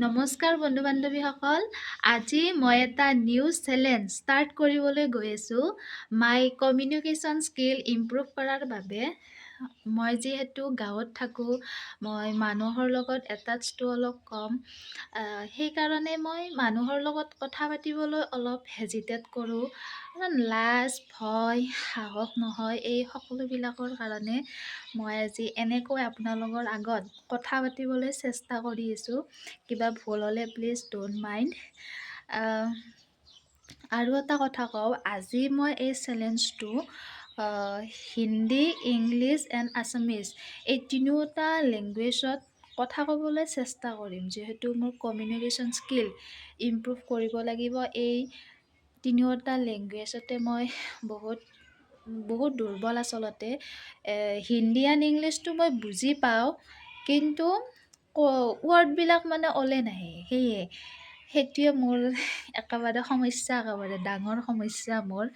নমস্কাৰ বন্ধু বান্ধৱীসকল, আজি মই এটা নিউ চেলেঞ্জ ষ্টাৰ্ট কৰিবলৈ গৈ আছোঁ। মাই কমিউনিকেশ্যন স্কিল ইম্প্ৰুভ কৰাৰ বাবে। মই যিহেতু গাঁৱত থাকোঁ, মই মানুহৰ লগত এটাচটো অলপ কম। সেইকাৰণে মই মানুহৰ লগত কথা পাতিবলৈ অলপ হেজিটেট কৰোঁ। লাজ, ভয়, সাহস নহয়, এই সকলোবিলাকৰ কাৰণে মই আজি এনেকৈ আপোনালোকৰ আগত কথা পাতিবলৈ চেষ্টা কৰি আছোঁ। কিবা ভুল হ'লে প্লিজ ডোণ্ট মাইণ্ড। আৰু এটা কথা কওঁ, আজি মই এই চেলেঞ্জটো হিন্দী, ইংলিছ এণ্ড আছামিজ এই তিনিওটা লেংগুৱেজত কথা ক'বলৈ চেষ্টা কৰিম। যিহেতু মোৰ কমিউনিকেশ্যন স্কিল ইম্প্ৰুভ কৰিব লাগিব। এই তিনিওটা লেংগুৱেজতে মই বহুত দুৰ্বল আচলতে। হিন্দী এণ্ড ইংলিছটো মই বুজি পাওঁ, কিন্তু ৱৰ্ডবিলাক মানে ওলাই নাহে। সেইটোৱে মোৰ একেবাৰে সমস্যা, একেবাৰে ডাঙৰ সমস্যা মোৰ।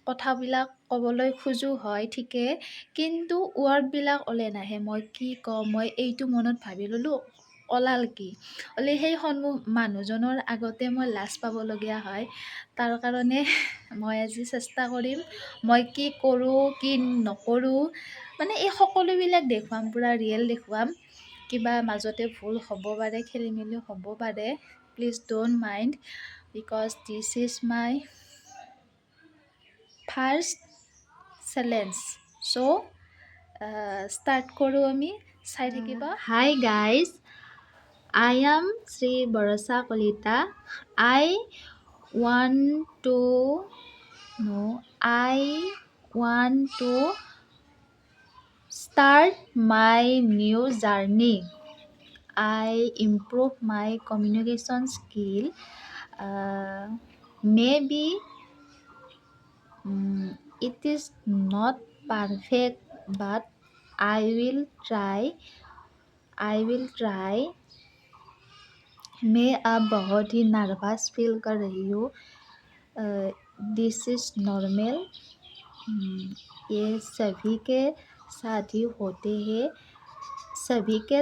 কথাবিলাক ক'বলৈ খোজো হয় ঠিকে, কিন্তু ৱৰ্ডবিলাক ওলাই নাহে। মই কি কওঁ, মই এইটো মনত ভাবি ল'লোঁ, ওলাল কি? সেই মানুহজনৰ আগতে মই লাজ পাবলগীয়া হয়। তাৰ কাৰণে মই আজি চেষ্টা কৰিম, মই কি কৰোঁ, কি নকৰোঁ, মানে এই সকলোবিলাক দেখুৱাম, পূৰা ৰিয়েল দেখুৱাম। কিবা মাজতে ভুল হ'ব পাৰে, খেলি মেলি হ'ব পাৰে, please don't mind, because this is my first challenge. So' start কৰোঁ আমি, চাই থাকিব। Hi guys, I am Sri Barasa Kolita. I want to start my new journey. I improve my communication skill. Maybe it is not perfect, but I will try. मैं अब बहुत ही nervous feel कर रही हूँ। दिस इज़ नॉर्मल, ये सभी के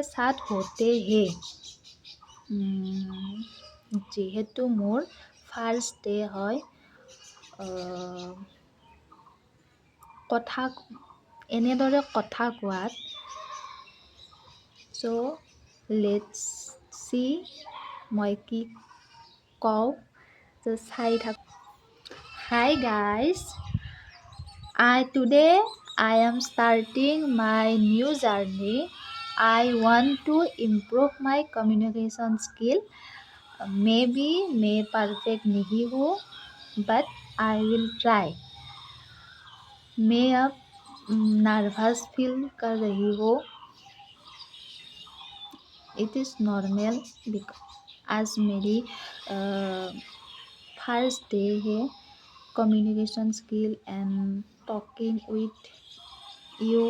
साथ होते हैं। যিহেতু মোৰ ফাৰ্ষ্ট ডে হয়, এনেদৰে কথা কোৱাত। চ' লেটছ চি মই কি কওঁ, চাই থাক। Hi guys, today I am starting my new journey. I want to improve my communication skill. Maybe मैं perfect नहीं हूँ, but I will try. मैं अब नर्वस फील कर रही हूँ। इट इज़ नॉर्मल, आज मेरी फर्स्ट डे है communication skill and talking with you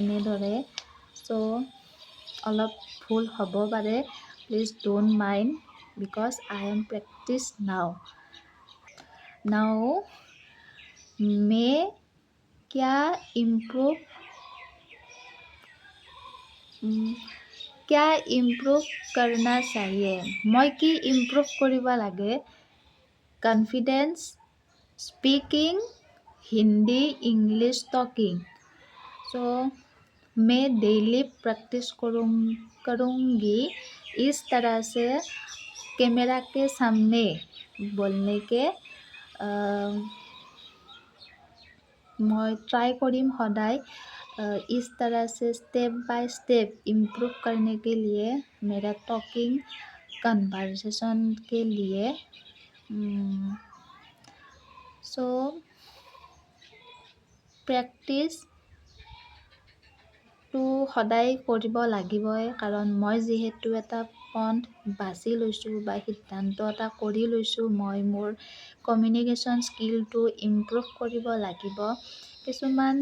এনেদৰে। চ' অলপ ভুল হ'ব পাৰে, please don't mind, because I am practice now. मैं क्या ইম্প্ৰুভ करना चाहिए, মই কি ইম্প্ৰুভ কৰিব লাগে? Confidence, speaking, Hindi, English talking. So मैं डेली प्रैक्टिस करूँगी इस तरह से कैमरा के सामने बोलने के। मैं ट्राई करीम सदाय इस तरह से स्टेप बाय स्टेप इम्प्रूव करने के लिए, मेरा टॉकिंग कन्वर्सेशन के लिए। सो প্ৰেক্টিছটো সদায় কৰিব লাগিবই, কাৰণ মই যিহেতু এটা পন্থ বাছি লৈছোঁ বা সিদ্ধান্ত এটা কৰি লৈছোঁ, মই মোৰ কমিউনিকেশ্যন স্কিলটো ইম্প্ৰুভ কৰিব লাগিব। কিছুমান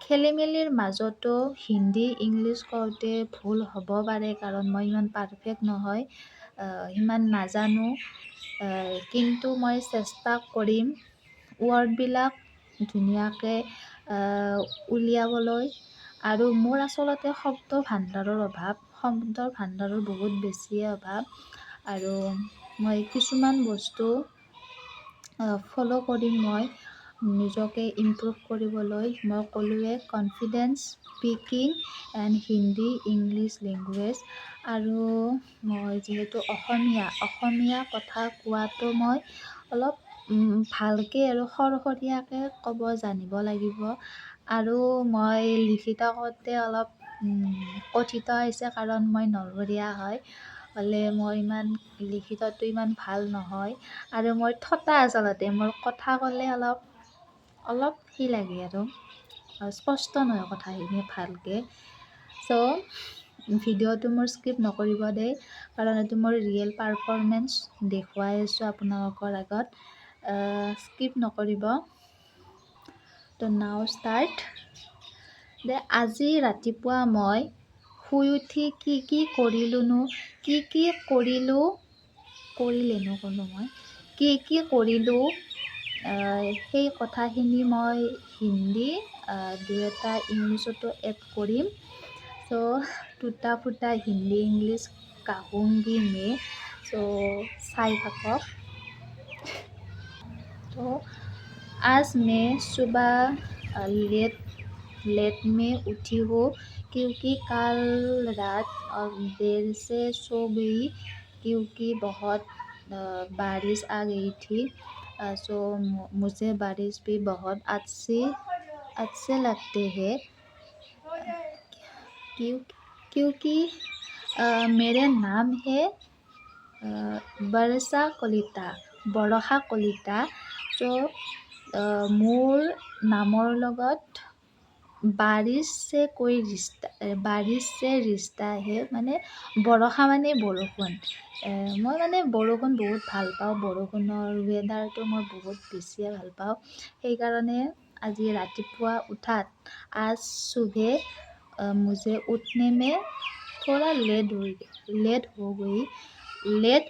খেলি মেলিৰ মাজতো হিন্দী ইংলিছ কওঁতে ভুল হ'ব পাৰে, কাৰণ মই ইমান পাৰফেক্ট নহয়, ইমান নাজানো, কিন্তু মই চেষ্টা কৰিম ৱৰ্ডবিলাক ধুনীয়াকৈ উলিয়াবলৈ। আৰু মোৰ আচলতে শব্দ ভাণ্ডাৰৰ অভাৱ, শব্দৰ ভাণ্ডাৰৰ বহুত বেছিয়ে অভাৱ আৰু মই কিছুমান বস্তু ফ'ল' কৰিম মই নিজকে ইমপ্ৰুভ কৰিবলৈ মই ক'লোৱে confidence speaking and Hindi English language আৰু মই যিহেতু অসমীয়া কথা কোৱাটো মই অলপ ভালকৈ আৰু সৰসৰীয়াকৈ ক'ব জানিব লাগিব আৰু মই লিখিত কৰোঁতে অলপ কঠিত হৈছে কাৰণ মই নলবৰীয়া হয় হ'লে মই ইমান লিখিতটো ইমান ভাল নহয় আৰু মই থতা আচলতে মোৰ কথা ক'লে অলপ সেই লাগে আৰু স্পষ্ট নহয় কথাখিনি ভালকৈ চ' ভিডিঅ'টো মোৰ স্কিপ নকৰিব দেই কাৰণ এইটো মোৰ ৰিয়েল পাৰফৰ্মেঞ্চ দেখুৱাই আছোঁ আপোনালোকৰ আগত স্কিপ নকৰিব ত' নাও ষ্টাৰ্ট যে আজি ৰাতিপুৱা মই শুই উঠি কি কৰিলেনো ক'লোঁ মই কি কৰিলোঁ সেই কথাখিনি মই হিন্দী দুই এটা ইংলিছতো এড কৰিম চ' টুটা ফুটা হিন্দী ইংলিছ কাহুংগি মে চ' চাই থাকক तो आज मैं सुबह लेट में उठी हूँ क्योंकि कल रात देर से सो गई क्योंकि बहुत बारिश आ गई थी सो मुझे बारिश भी बहुत अच्छे लगते हैं क्योंकि मेरा नाम है बरसा কলিতা চ' মোৰ নামৰ লগত বাৰিছ সে ৰিষ্টা হে মানে বৰষা মানে বৰষুণ মই মানে বৰষুণ বহুত ভাল পাওঁ বৰষুণৰ ৱেডাৰটো মই বহুত বেছিয়ে ভাল পাওঁ সেইকাৰণে আজি ৰাতিপুৱা উঠাত আজ সুবে मुझे उठने में थोड़ा लेट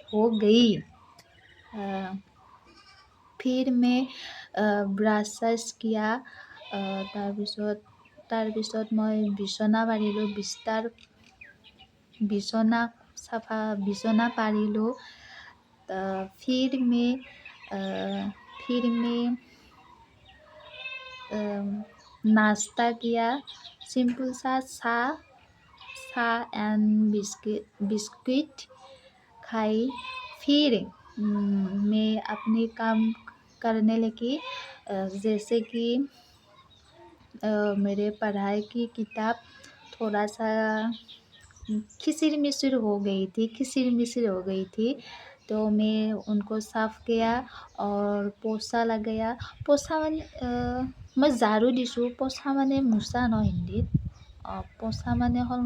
हो गई फिर मैं ব্ৰাছ কিয়া তাৰপিছত মই বিচনা পাৰিলোঁ বিচনা পাৰিলোঁ फिर मैं नाश्ता किया सिंपल सा चाह एंड बिस्किट खाई फिर मैं अपने काम करने लगी जैसे कि मेरे पढ़ाई की किताब थोड़ा सा खिसिर मिसिर हो गई थी तो मैं उनको साफ़ किया और पोछा लगाया पोछा माने मैं झाड़ू दिছোঁ पोछा माने मुছা ন হিন্দীত पोछा माने হ'ল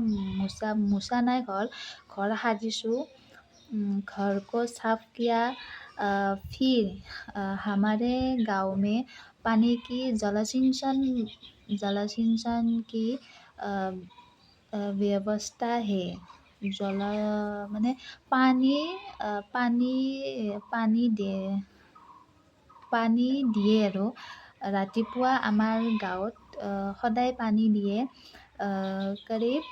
मुছা নাই घर সাজিছোঁ घर को साफ़ किया फिर हमारे गांव में पानी की जलसिंचन की व्यवस्था है মানে পানী দিয়ে আৰু ৰাতিপুৱা আমাৰ গাঁৱত সদায় পানী দিয়ে करीब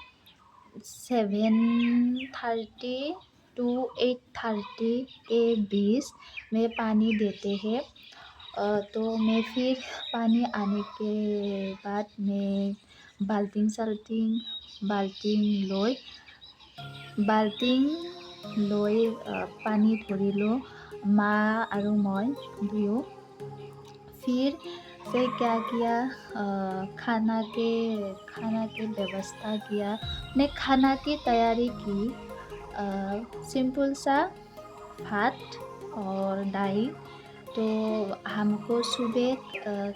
7:30 to 8:30 के बीच में पानी देते हैं तो मैं फिर पानी आने के बाद मैं बाल्टिंग লৈ পানী ধৰিলোঁ মা আৰু মই দুয়ো फिर से क्या किया खाना के व्यवस्था किया ने खाना की तैयारी की सिंपल सा भात और दाल तो हमको सुबह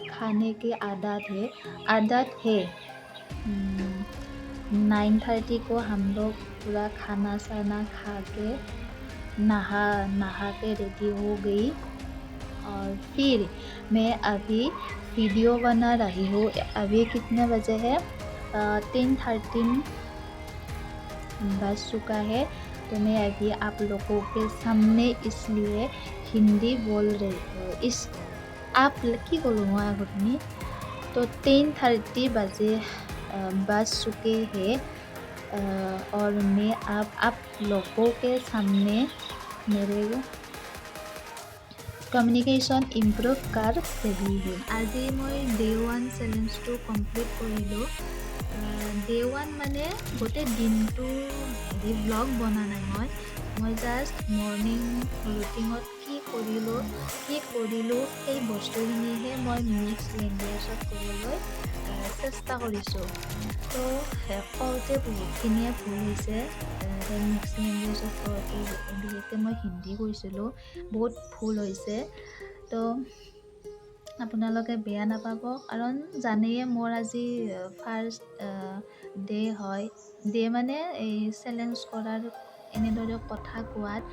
खाने की आदत है 9:30 को हम लोग पूरा खाना खा के नहा के रेडी हो गई और फिर मैं अभी वीडियो बना रही हूँ अभी कितने बजे है 10:13 बज चुका है तो मैं अभी आप लोगों के सामने इसलिए हिंदी बोल रही हूँ आप की बोलूँ तो 10:30 बजे बज चुके हैं और मैं आप लोगों के सामने मेरे কমিউনিকেশ্যন ইম্প্ৰুভ কাৰ ৰহি হুঁ। আজি মই ডে 1 চেলেঞ্জটো কমপ্লিট কৰিলোঁ। ডে 1 মানে গোটেই দিনটো ব্লগ বনা নাই মই জাষ্ট মৰ্ণিং ৰুটিনত কি কৰিলোঁ সেই বস্তুখিনিহে মই মিক্স লেংগুৱেজত ক'বলৈ চেষ্টা কৰিছোঁ। তো কওঁতে বহুতখিনিয়ে ভুল হৈছে। মিক্স লেংগুৱেজত কওঁতে বিশেষকৈ মই হিন্দী কৈছিলোঁ, বহুত ভুল হৈছে। তো আপোনালোকে বেয়া নাপাব, কাৰণ জানেই মোৰ আজি ফাৰ্ষ্ট ডে হয়। ডে মানে এই চেলেঞ্জ কৰাৰ এনেদৰে কথা কোৱাত,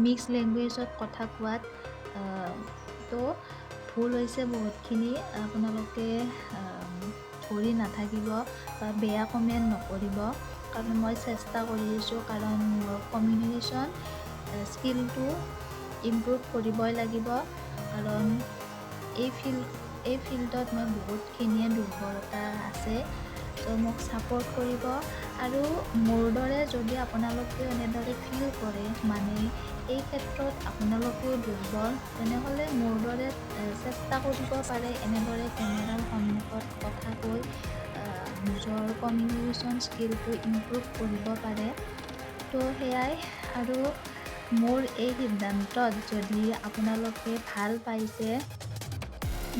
মিক্স লেংগুৱেজত কথা কোৱাত তো ভুল হৈছে বহুতখিনি। আপোনালোকে ধৰি নাথাকিব বা বেয়া কমেণ্ট নকৰিব, কাৰণ মই চেষ্টা কৰিছোঁ, কাৰণ মোৰ কমিউনিকেশ্যন স্কিলটো ইম্প্ৰুভ কৰিবই লাগিব। কাৰণ এই ফিল্ডত মই বহুতখিনিয়ে দুৰ্বলতা আছে। তো মোক ছাপোৰ্ট কৰিব। আৰু মোৰ দৰে যদি আপোনালোকেও এনেদৰে ফিল কৰে, মানে এই ক্ষেত্ৰত আপোনালোকেও দুৰ্বল, তেনেহ'লে মোৰ দৰে চেষ্টা কৰিব পাৰে এনেদৰে কেমেৰাৰ সন্মুখত কথা কৈ নিজৰ কমিউনিকেশ্যন স্কিলটো ইম্প্ৰুভ কৰিব পাৰে। তো সেয়াই। আৰু মোৰ এই সিদ্ধান্তত যদি আপোনালোকে ভাল পাইছে,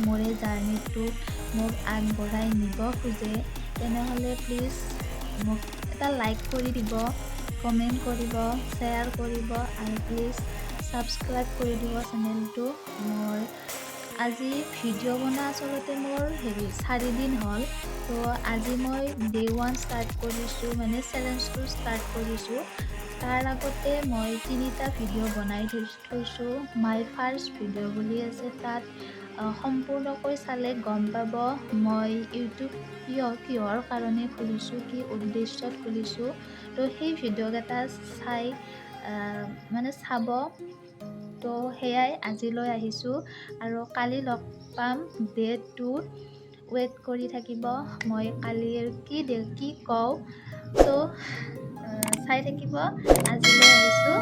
মোৰ এই জাৰ্ণিটো মোক আগবঢ়াই নিব খোজে, তেনেহ'লে প্লিজ মোক এটা লাইক কৰি দিব, কমেণ্ট কৰিব, শ্বেয়াৰ কৰিব, আৰু প্লিজ ছাবস্ক্ৰাইব কৰি দিব চেনেলটো। মোৰ আজি ভিডিঅ' বনোৱা আচলতে মোৰ 4 দিন হ'ল। তো আজি মই ডে 1 ষ্টাৰ্ট কৰিছোঁ, মানে চেলেঞ্জটো ষ্টাৰ্ট কৰিছোঁ। তাৰ আগতে মই 3টা ভিডিঅ' বনাই থৈছোঁ। মাই ফাৰ্ষ্ট ভিডিঅ' বুলি আছে, তাত সম্পূৰ্ণকৈ চালে গম পাব মই ইউটিউব কিহৰ কাৰণে খুলিছোঁ, কি উদ্দেশ্যত খুলিছোঁ। তো সেই ভিডিঅ'কেইটা চাব। তো সেয়াই আজিলৈ আহিছোঁ, আৰু কালি লগ পাম ডে 2। ৱেইট কৰি থাকিব, মই কালিৰ কি কওঁ। তো চাই থাকিব। আজিলৈ আহিছোঁ।